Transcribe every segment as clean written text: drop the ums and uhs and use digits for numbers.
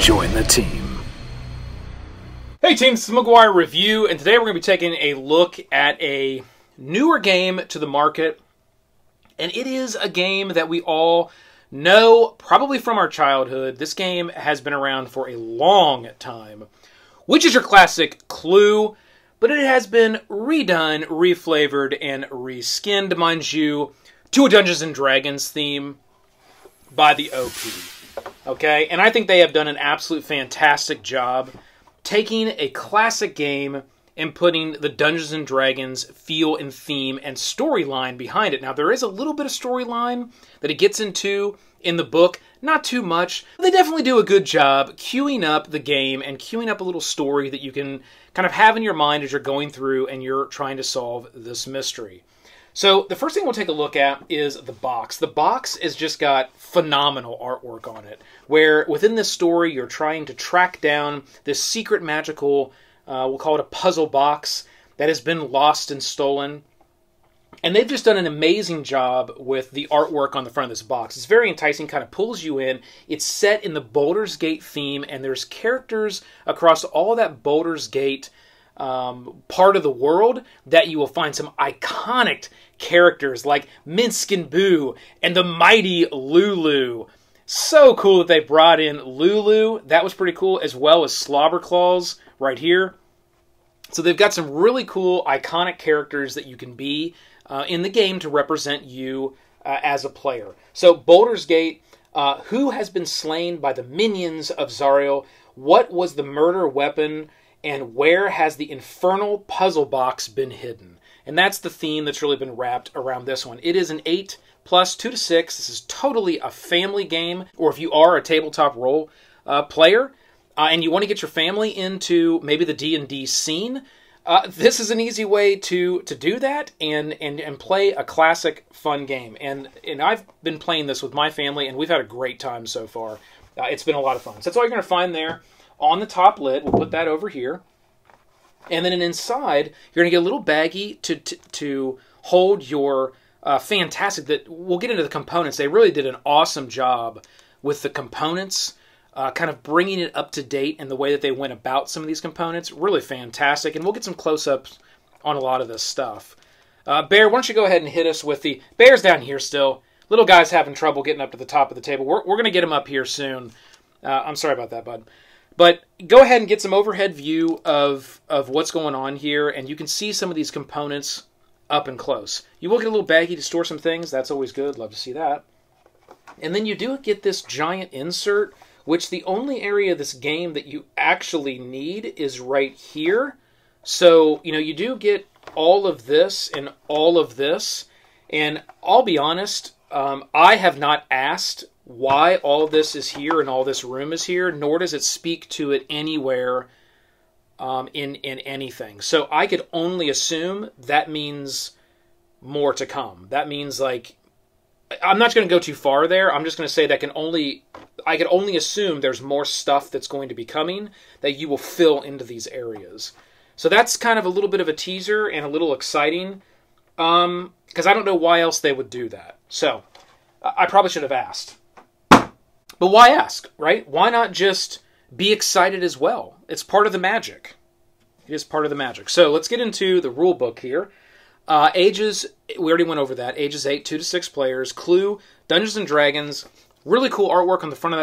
Join the team. Hey team, this is McGuire Review, and today we're going to be taking a look at a newer game to the market. And it is a game that we all know, probably from our childhood. This game has been around for a long time, which is your classic Clue, but it has been redone, reflavored, and reskinned, mind you, to a Dungeons & Dragons theme by the OP. Okay, and I think they have done an absolute fantastic job taking a classic game and putting the Dungeons & Dragons feel and theme and storyline behind it. Now, there is a little bit of storyline that it gets into in the book, not too much. They definitely do a good job queuing up the game and queuing up a little story that you can kind of have in your mind as you're going through and you're trying to solve this mystery. So the first thing we'll take a look at is the box. The box has just got phenomenal artwork on it, where within this story you're trying to track down this secret magical, we'll call it a puzzle box, that has been lost and stolen. And they've just done an amazing job with the artwork on the front of this box. It's very enticing, kind of pulls you in. It's set in the Baldur's Gate theme, and there's characters across all that Baldur's Gate part of the world that you will find some iconic characters like Minsk and Boo and the mighty Lulu. So cool that they brought in Lulu. That was pretty cool, as well as Slobberclaws right here. So they've got some really cool iconic characters that you can be in the game to represent you as a player. So Baldur's Gate, who has been slain by the minions of Zariel? What was the murder weapon? And where has the infernal puzzle box been hidden? And that's the theme that's really been wrapped around this one. It is an 8+, 2 to 6. This is totally a family game. Or if you are a tabletop role player and you want to get your family into maybe the D&D scene, this is an easy way to do that and play a classic fun game. And I've been playing this with my family, and we've had a great time so far. It's been a lot of fun. So that's all you're going to find there. On the top lid, we'll put that over here. And then inside, you're going to get a little baggie to hold your fantastic... That we'll get into the components. They really did an awesome job with the components, kind of bringing it up to date in the way that they went about some of these components. Really fantastic. And we'll get some close-ups on a lot of this stuff. Bear, why don't you go ahead and hit us with the... Bear's down here still. Little guy's having trouble getting up to the top of the table. We're going to get him up here soon. I'm sorry about that, bud. But go ahead and get some overhead view of what's going on here, and you can see some of these components up and close. You will get a little baggie to store some things. That's always good. Love to see that. And then you do get this giant insert, which the only area of this game that you actually need is right here. So, you know, you do get all of this and all of this. And I'll be honest, I have not asked why all this is here and all this room is here, nor does it speak to it anywhere in anything. So I could only assume that means more to come. That means, like, I'm not going to go too far there. I'm just going to say that I could only assume there's more stuff that's going to be coming that you will fill into these areas. So that's kind of a little bit of a teaser and a little exciting, because I don't know why else they would do that. So I probably should have asked. But why ask, right? Why not just be excited as well? It's part of the magic. It is part of the magic. So let's get into the rule book here. Ages, we already went over that. Ages 8, 2 to 6 players. Clue, Dungeons & Dragons. Really cool artwork on the front of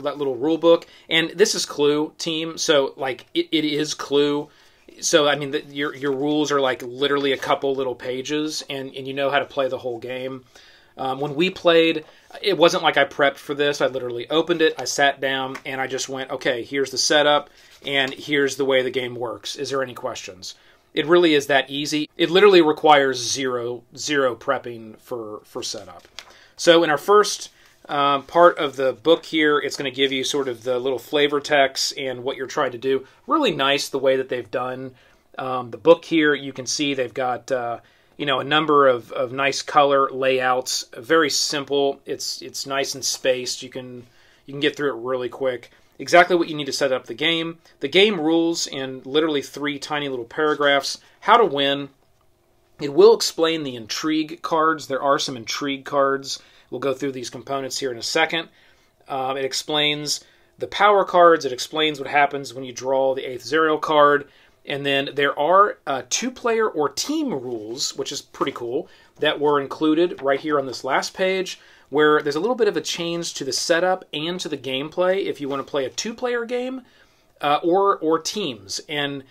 that little rule book. And this is Clue, team. So, like, it is Clue. So, I mean, your rules are, like, literally a couple little pages. And you know how to play the whole game. When we played, it wasn't like I prepped for this. I literally opened it, I sat down, and I just went, okay, here's the setup, and here's the way the game works. Is there any questions? It really is that easy. It literally requires zero prepping for setup. So in our first part of the book here, it's going to give you sort of the little flavor text and what you're trying to do. Really nice the way that they've done the book here. You can see they've got... you know, a number of nice color layouts. Very simple. It's nice and spaced. You can get through it really quick. Exactly what you need to set up the game. The game rules in literally 3 tiny little paragraphs. How to win. It will explain the Intrigue cards. There are some Intrigue cards. We'll go through these components here in a second. It explains the power cards. It explains what happens when you draw the 8th Zerial card. And then there are 2-player or team rules, which is pretty cool, that were included right here on this last page, where there's a little bit of a change to the setup and to the gameplay if you want to play a 2-player game or teams. And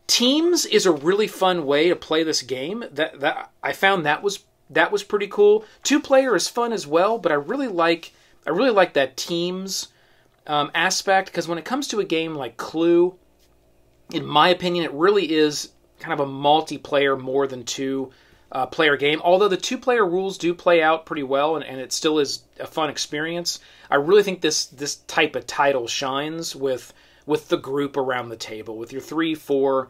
teams is a really fun way to play this game. That I found that was pretty cool. 2-player is fun as well, but I really like that teams aspect, because when it comes to a game like Clue, in my opinion, it really is kind of a multiplayer more than 2-player game. Although the 2-player rules do play out pretty well, and it still is a fun experience. I really think this type of title shines with the group around the table, with your 3-4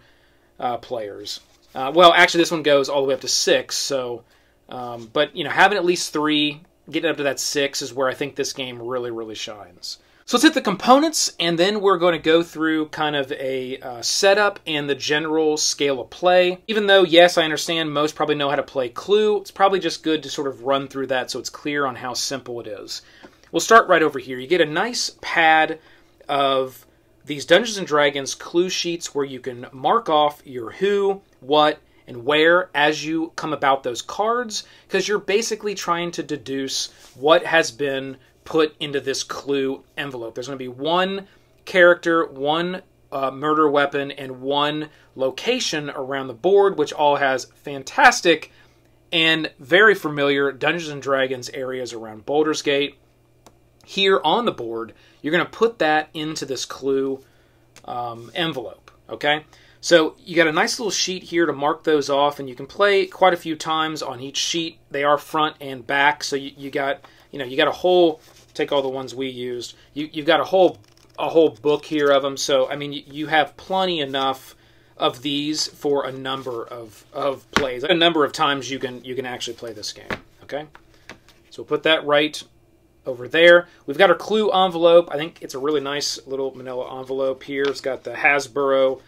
players. Well, actually, this one goes all the way up to 6. So, but having at least 3, getting up to that 6 is where I think this game really, really shines. So let's hit the components, and then we're going to go through kind of a setup and the general scale of play. Even though, yes, I understand most probably know how to play Clue, it's probably just good to sort of run through that so it's clear on how simple it is. We'll start right over here. You get a nice pad of these Dungeons & Dragons clue sheets where you can mark off your who, what, and where as you come about those cards, because you're basically trying to deduce what has been put into this clue envelope. There's going to be 1 character, 1 murder weapon, and 1 location around the board, which all has fantastic and very familiar Dungeons & Dragons areas around Baldur's Gate. Here on the board, you're going to put that into this clue envelope, okay? So you got a nice little sheet here to mark those off, and you can play quite a few times on each sheet. They are front and back, so you got a whole, take all the ones we used, you've got a whole book here of them. So I mean, you have plenty enough of these for a number of plays, a number of times you can actually play this game. Okay, so we'll put that right over there. We've got our clue envelope. I think it's a really nice little manila envelope here. It's got the Hasbro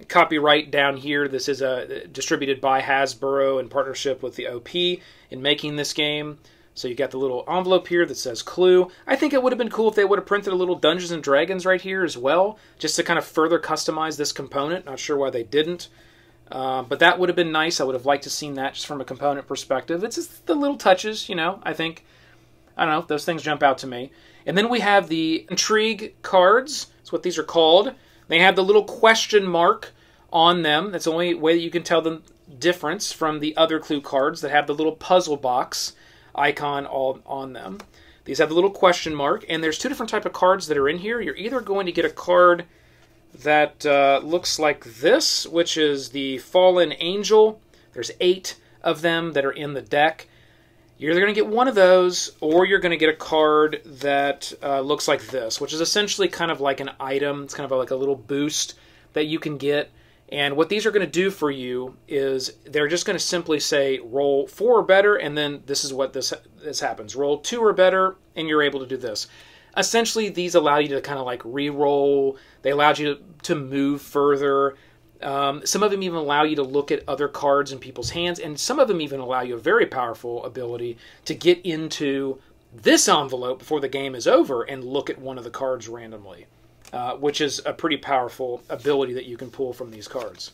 copyright down here. This is distributed by Hasbro in partnership with the OP in making this game. So you got the little envelope here that says Clue. I think it would have been cool if they would have printed a little Dungeons & Dragons right here as well, just to kind of further customize this component. Not sure why they didn't. But that would have been nice. I would have liked to have seen that just from a component perspective. It's just the little touches, I think. I don't know, those things jump out to me. And then we have the Intrigue Cards. That's what these are called. They have the little question mark on them. That's the only way that you can tell the difference from the other clue cards that have the little puzzle box icon all on them. These have the little question mark, and there's 2 different types of cards that are in here. You're either going to get a card that looks like this, which is the Fallen Angel. There's 8 of them that are in the deck. You're either going to get one of those, or you're going to get a card that looks like this, which is essentially kind of like an item. It's kind of like a little boost that you can get. And what these are going to do for you is they're just going to simply say roll 4 or better, and then this is what this happens. Roll 2 or better, and you're able to do this. Essentially, these allow you to kind of like re-roll. They allow you to move further. Some of them even allow you to look at other cards in people's hands, and some of them even allow you a very powerful ability to get into this envelope before the game is over and look at one of the cards randomly. Which is a pretty powerful ability that you can pull from these cards.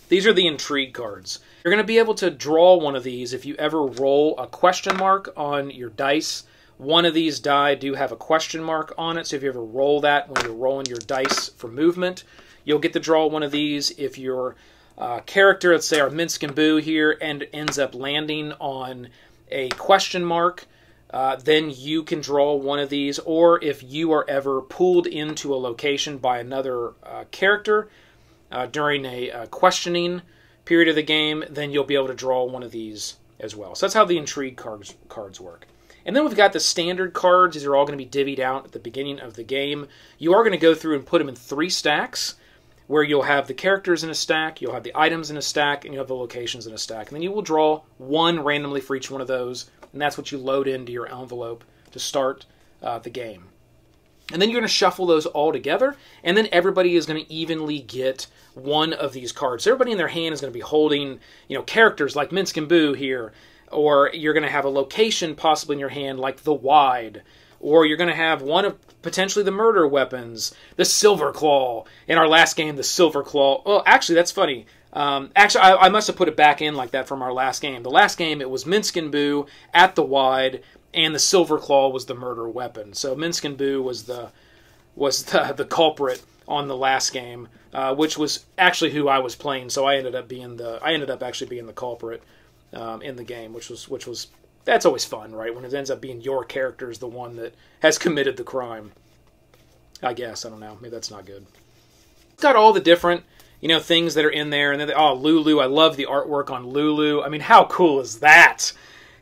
These are the Intrigue cards. You're going to be able to draw one of these if you ever roll a question mark on your dice. One of these die do have a question mark on it, so if you ever roll that when you're rolling your dice for movement, you'll get to draw one of these. If your character, let's say our Minsk and Boo here, and ends up landing on a question mark, then you can draw one of these. Or if you are ever pulled into a location by another character during a questioning period of the game, then you'll be able to draw one of these as well. So that's how the Intrigue cards work. And then we've got the standard cards. These are all going to be divvied out at the beginning of the game. You are going to go through and put them in 3 stacks, where you'll have the characters in a stack, you'll have the items in a stack, and you'll have the locations in a stack. And then you will draw 1 randomly for each one of those, and that's what you load into your envelope to start the game. And then you're going to shuffle those all together, and then everybody is going to evenly get one of these cards. So everybody in their hand is going to be holding, characters like Minsk and Boo here, or you're going to have a location possibly in your hand like the Wide, or you're going to have one of potentially the murder weapons, the Silver Claw. In our last game, the Silver Claw. Oh, actually, that's funny. Actually, I must have put it back in like that from our last game. The last game, it was Minsk and Boo at the wide, and the Silver Claw was the murder weapon. So Minsk and Boo was the culprit on the last game, which was actually who I was playing. So I ended up actually being the culprit in the game, which was that's always fun, right? When it ends up being your character is the one that has committed the crime. I guess, I don't know. Maybe that's not good. It's got all the different, things that are in there. And then, Lulu. I love the artwork on Lulu. I mean, how cool is that?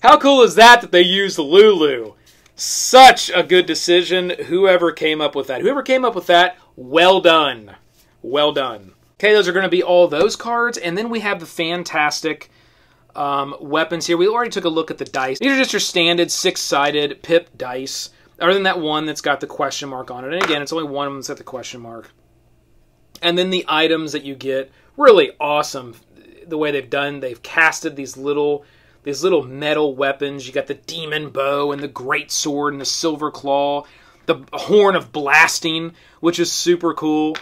How cool is that they used Lulu? Such a good decision. Whoever came up with that, well done. Well done. Okay, those are going to be all those cards. And then we have the fantastic weapons here. We already took a look at the dice. These are just your standard 6-sided pip dice. Other than that one that's got the question mark on it. And again, it's only one of them that's got the question mark. And then the items that you get, really awesome. The way they've casted these little metal weapons. You got the demon bow and the great sword and the silver claw, the horn of blasting, which is super cool.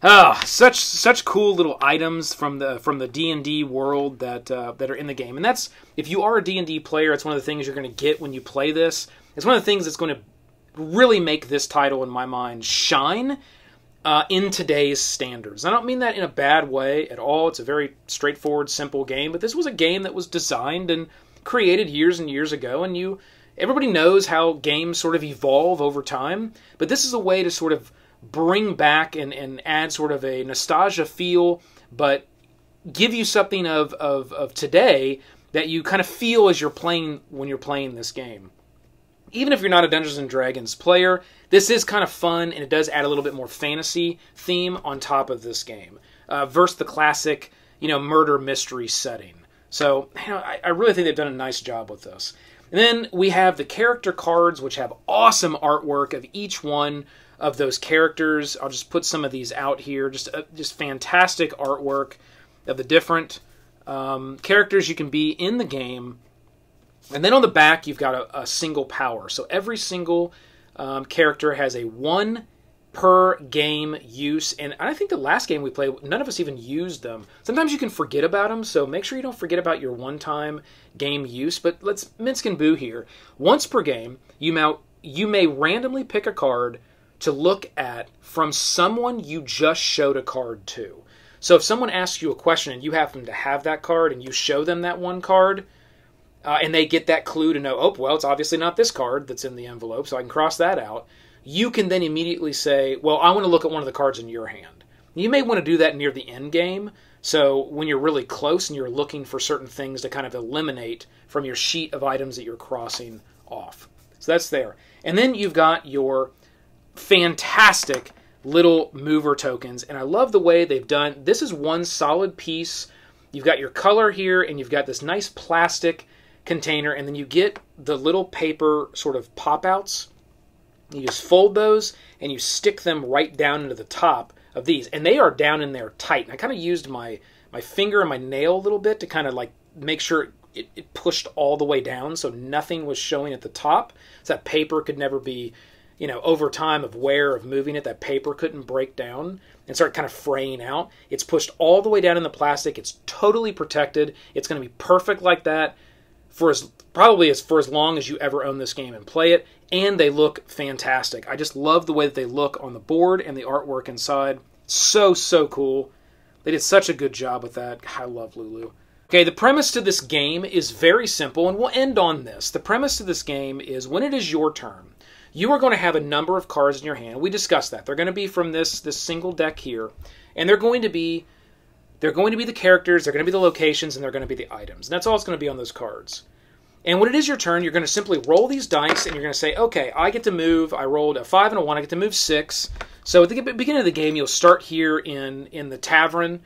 Such cool little items from the D&D world that are in the game. And that's, if you are a D&D player, it's one of the things you're going to get when you play this. It's one of the things that's going to really make this title, in my mind, shine in today's standards. I don't mean that in a bad way at all. It's a very straightforward, simple game, but this was a game that was designed and created years and years ago, and everybody knows how games sort of evolve over time, but this is a way to sort of bring back and add sort of a nostalgia feel, but give you something of today that you kind of feel as you're playing when you're playing this game. Even if you're not a Dungeons & Dragons player, this is kind of fun, and it does add a little bit more fantasy theme on top of this game, versus the classic, murder mystery setting. So, I really think they've done a nice job with this. And then we have the character cards, which have awesome artwork of each one of those characters. I'll just put some of these out here. Just fantastic artwork of the different characters you can be in the game. And then on the back, you've got a single power. So every single character has a 1 per game use. And I think the last game we played, none of us even used them. Sometimes you can forget about them, so make sure you don't forget about your one-time game use. But let's Minsk and Boo here. Once per game, you may randomly pick a card to look at from someone you just showed a card to. So if someone asks you a question and you happen to have that card and you show them that one card, and they get that clue to know, oh, well, it's obviously not this card that's in the envelope, so I can cross that out. You can then immediately say, well, I want to look at one of the cards in your hand. You may want to do that near the end game, so when you're really close and you're looking for certain things to kind of eliminate from your sheet of items that you're crossing off. So that's there. And then you've got your fantastic little mover tokens, and I love the way they've done. This is one solid piece. You've got your color here, and you've got this nice plastic container, and then you get the little paper sort of pop-outs. You just fold those, and you stick them right down into the top of these, and they are down in there tight. And I kind of used my finger and my nail a little bit to kind of like make sure it pushed all the way down, so nothing was showing at the top, so that paper could never be, over time of wear of moving it, that paper couldn't break down and start kind of fraying out. It's pushed all the way down in the plastic. It's totally protected. It's going to be perfect like that for as long as you ever own this game and play it, and they look fantastic. I just love the way that they look on the board and the artwork inside. So cool. They did such a good job with that. I love Lulu. Okay, the premise to this game is very simple, and we'll end on this. The premise to this game is when it is your turn, you are going to have a number of cards in your hand. We discussed that. They're going to be from this single deck here, and they're going to be the characters, they're going to be the locations, and they're going to be the items. And that's all it's going to be on those cards. And when it is your turn, you're going to simply roll these dice, and you're going to say, okay, I get to move. I rolled a 5 and a 1. I get to move 6. So at the beginning of the game, you'll start here in the tavern,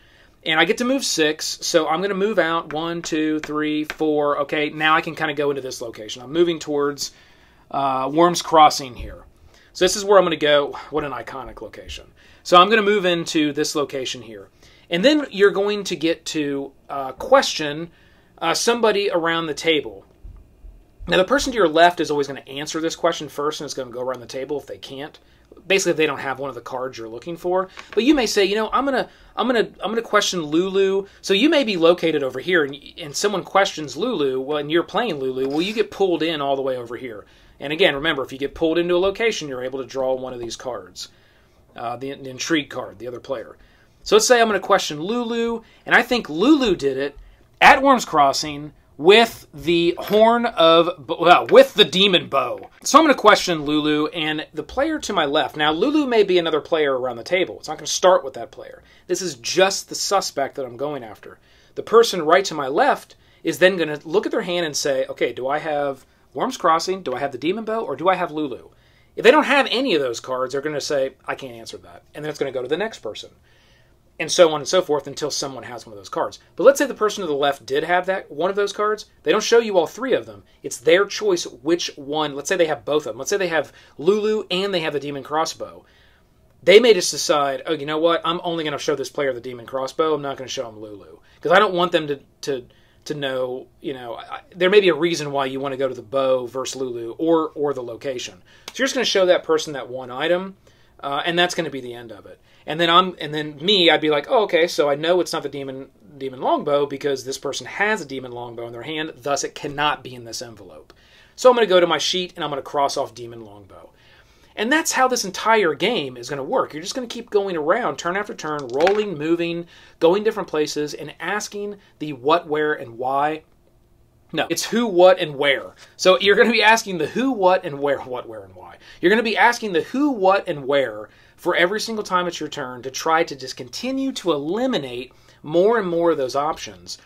and I get to move 6. So I'm going to move out 1, 2, 3, 4. Okay, now I can kind of go into this location. I'm moving towards Worm's Crossing here. So this is where I'm going to go. What an iconic location. So I'm going to move into this location here. And then you're going to get to question somebody around the table. Now, the person to your left is always going to answer this question first, and it's going to go around the table if they can't. Basically, if they don't have one of the cards you're looking for. But you may say, you know, I'm gonna question Lulu. So you may be located over here, and someone questions Lulu, well, and you're playing Lulu. Well, you get pulled in all the way over here. And again, remember, if you get pulled into a location, you're able to draw one of these cards, the Intrigue card, the other player. So let's say I'm going to question Lulu, and I think Lulu did it at Worms Crossing with the with the demon bow. So I'm going to question Lulu and the player to my left. Now, Lulu may be another player around the table. It's not going to start with that player. This is just the suspect that I'm going after. The person right to my left is then going to look at their hand and say, okay, do I have Worms Crossing, do I have the demon bow, or do I have Lulu? If they don't have any of those cards, they're going to say, I can't answer that. And then it's going to go to the next person. And so on and so forth until someone has one of those cards. But let's say the person to the left did have one of those cards. They don't show you all three of them. It's their choice which one. Let's say they have both of them. Let's say they have Lulu and they have the Demon Crossbow. They may just decide, oh, you know what? I'm only going to show this player the Demon Crossbow. I'm not going to show them Lulu. Because I don't want them to know, you know, there may be a reason why you want to go to the bow versus Lulu or the location. So you're just going to show that person that one item. And that's going to be the end of it. And then I'd be like, oh, okay, so I know it's not the demon longbow because this person has a demon longbow in their hand, thus it cannot be in this envelope. So I'm going to go to my sheet and I'm going to cross off demon longbow. And that's how this entire game is going to work. You're just going to keep going around, turn after turn, rolling, moving, going different places, and asking the what, where, and why. No, it's who, what, and where. So you're going to be asking the who, what, and where, what, where, and why. You're going to be asking the who, what, and where for every single time it's your turn to try to just continue to eliminate more and more of those options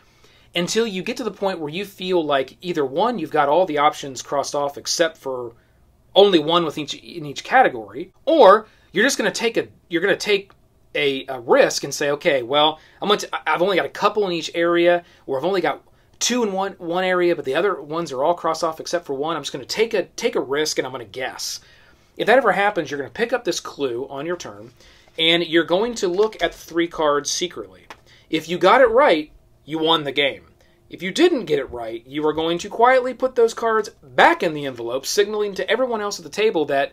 until you get to the point where you feel like either one, you've got all the options crossed off except for only one in each category, or you're just going to take a risk and say, okay, well, I've only got a couple in each area, or I've only got two in one area, but the other ones are all crossed off except for one. I'm just going to take a risk and I'm going to guess. If that ever happens, you're going to pick up this clue on your turn, and you're going to look at the three cards secretly. If you got it right, you won the game. If you didn't get it right, you are going to quietly put those cards back in the envelope, signaling to everyone else at the table that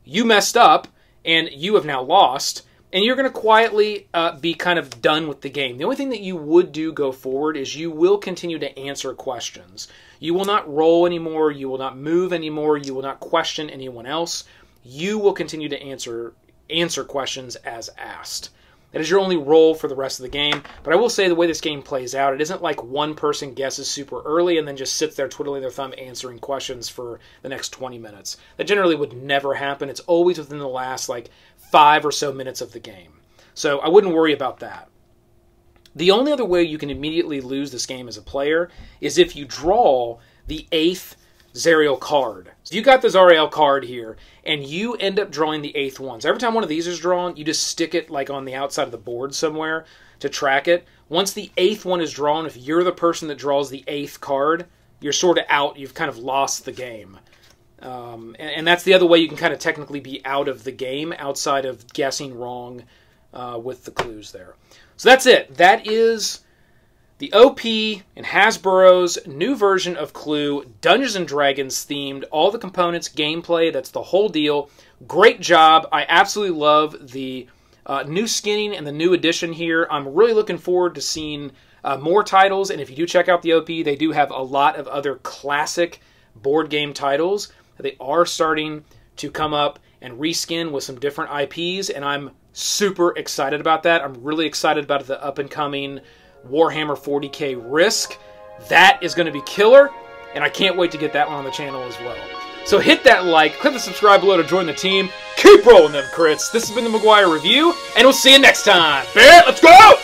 you messed up and you have now lost, and you're going to quietly be kind of done with the game. The only thing that you would do go forward is you will continue to answer questions. You will not roll anymore. You will not move anymore. You will not question anyone else. You will continue to answer questions as asked. That is your only role for the rest of the game. But I will say the way this game plays out, it isn't like one person guesses super early and then just sits there twiddling their thumb answering questions for the next 20 minutes. That generally would never happen. It's always within the last 5 or so minutes of the game. So I wouldn't worry about that. The only other way you can immediately lose this game as a player is if you draw the 8th Zariel card. So you got the Zariel card here, and you end up drawing the 8th one. So every time one of these is drawn, you just stick it on the outside of the board somewhere to track it. Once the 8th one is drawn, if you're the person that draws the 8th card, you're sort of out. You've kind of lost the game. And that's the other way you can kind of technically be out of the game, outside of guessing wrong with the clues there. So that's it. That is the OP and Hasbro's new version of Clue, Dungeons & Dragons themed, all the components, gameplay, that's the whole deal. Great job. I absolutely love the new skinning and the new edition here. I'm really looking forward to seeing more titles, and if you do check out the OP, they do have a lot of other classic board game titles. They are starting to come up and reskin with some different IPs, and I'm super excited about that. I'm really excited about the up-and-coming Warhammer 40k Risk. That is going to be killer, and I can't wait to get that one on the channel as well. So hit that like, click the subscribe below to join the team. Keep rolling them crits. This has been the McGuire Review, and we'll see you next time. Bet, let's go!